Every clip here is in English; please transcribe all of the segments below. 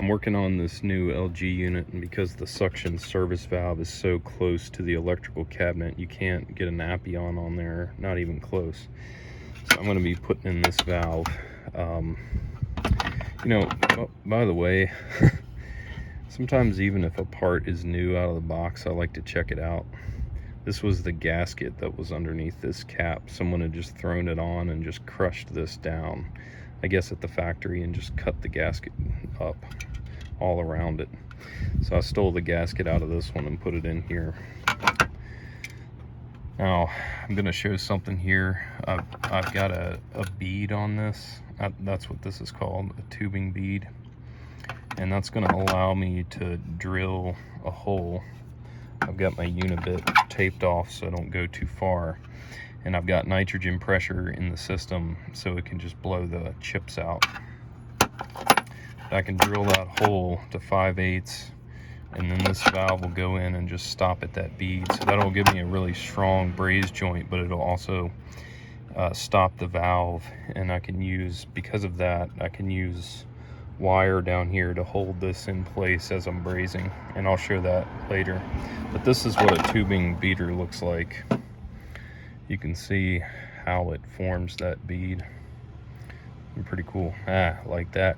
I'm working on this new LG unit, and because the suction service valve is so close to the electrical cabinet, you can't get an Appion on there, not even close. So I'm going to be putting in this valve. You know, by the way, sometimes even if a part is new out of the box, I like to check it out. This was the gasket that was underneath this cap. Someone had just thrown it on and just crushed this down, I guess at the factory, and just cut the gasket up all around it. So I stole the gasket out of this one and put it in here. Now I'm going to show something here. I've got a bead on this. That's what this is called, a tubing bead, and that's going to allow me to drill a hole. I've got my unibit taped off so I don't go too far, and I've got nitrogen pressure in the system so it can just blow the chips out. I can drill that hole to 5/8, and then this valve will go in and just stop at that bead. So that'll give me a really strong braze joint, but it'll also stop the valve, and I can use, because of that, I can use wire down here to hold this in place as I'm brazing, and I'll show that later. But this is what a tubing beater looks like. You can see how it forms that bead. Pretty cool. Like that.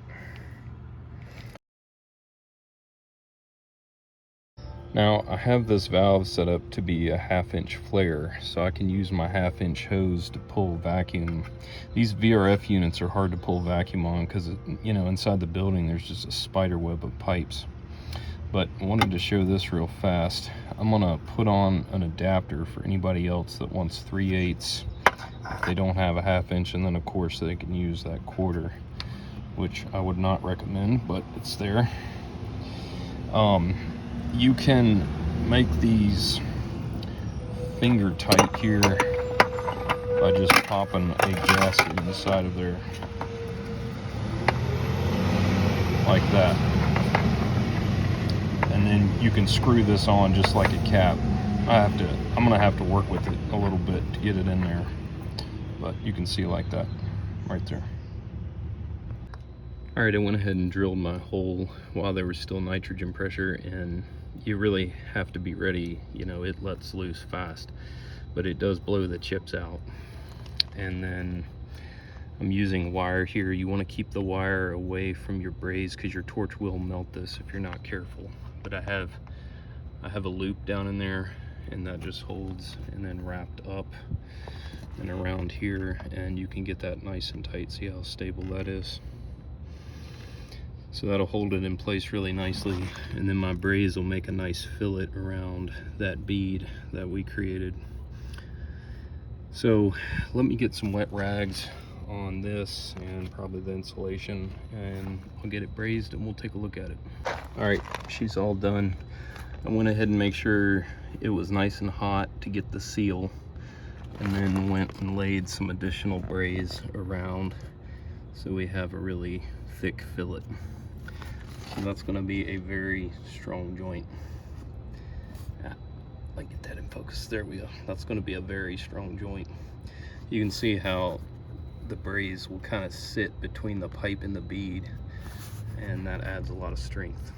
Now I have this valve set up to be a 1/2-inch flare, so I can use my 1/2-inch hose to pull vacuum. These VRF units are hard to pull vacuum on because, you know, inside the building there's just a spider web of pipes. But I wanted to show this real fast. I'm gonna put on an adapter for anybody else that wants 3/8 if they don't have a 1/2-inch, and then of course they can use that 1/4, which I would not recommend, but it's there. You can make these finger tight here by just popping a gasket inside of there like that, and then you can screw this on just like a cap. I'm gonna have to work with it a little bit to get it in there, but you can see like that right there. All right, I went ahead and drilled my hole while there was still nitrogen pressure, and you really have to be ready. You know, it lets loose fast, but it does blow the chips out. And then I'm using wire here. You want to keep the wire away from your braze because your torch will melt this if you're not careful. But I have a loop down in there, and that just holds and then wrapped up and around here, and you can get that nice and tight. See how stable that is? So that'll hold it in place really nicely, and then my braze will make a nice fillet around that bead that we created. So let me get some wet rags on this and probably the insulation, and I'll get it brazed and we'll take a look at it. All right, she's all done. I went ahead and make sure it was nice and hot to get the seal, and then went and laid some additional braze around so we have a really thick fillet. So that's going to be a very strong joint. Like, get that in focus. There we go. That's going to be a very strong joint. You can see how the braze will kind of sit between the pipe and the bead, and that adds a lot of strength.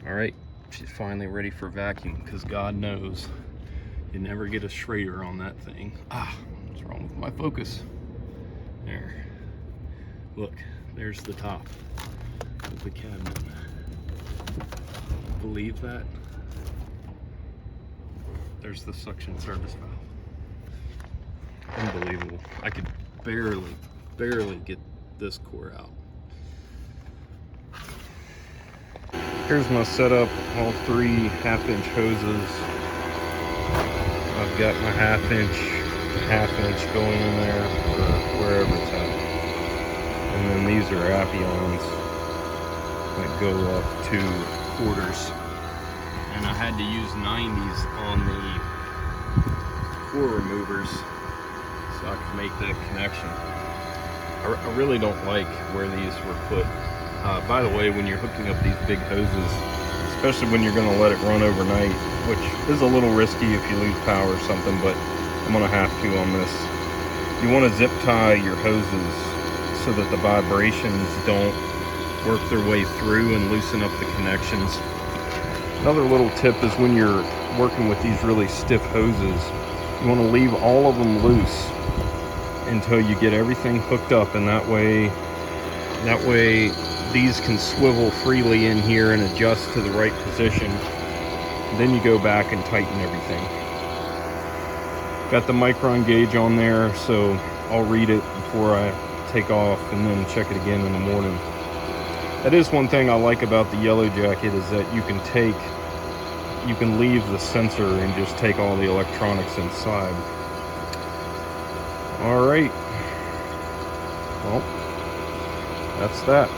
All right, she's finally ready for vacuum, because God knows you never get a Schrader on that thing. What's wrong with my focus? There. Look, there's the top of the cabinet. Believe that? There's the suction service valve. Unbelievable. I could barely get this core out. Here's my setup, all 3 1/2-inch hoses. I've got my 1/2-inch going in there for wherever it's at. And then these are Appions that go up to 1/4s. And I had to use 90s on the core removers so I could make that connection. I really don't like where these were put. By the way, when you're hooking up these big hoses, especially when you're going to let it run overnight, which is a little risky if you lose power or something, but I'm going to have to on this. You want to zip tie your hoses so that the vibrations don't work their way through and loosen up the connections. Another little tip is when you're working with these really stiff hoses, you want to leave all of them loose until you get everything hooked up, and that way these can swivel freely in here and adjust to the right position. Then you go back and tighten everything. Got the micron gauge on there, so I'll read it before I take off and then check it again in the morning. That is one thing I like about the Yellow Jacket, is that you can leave the sensor and just take all the electronics inside. All right, well, that's that.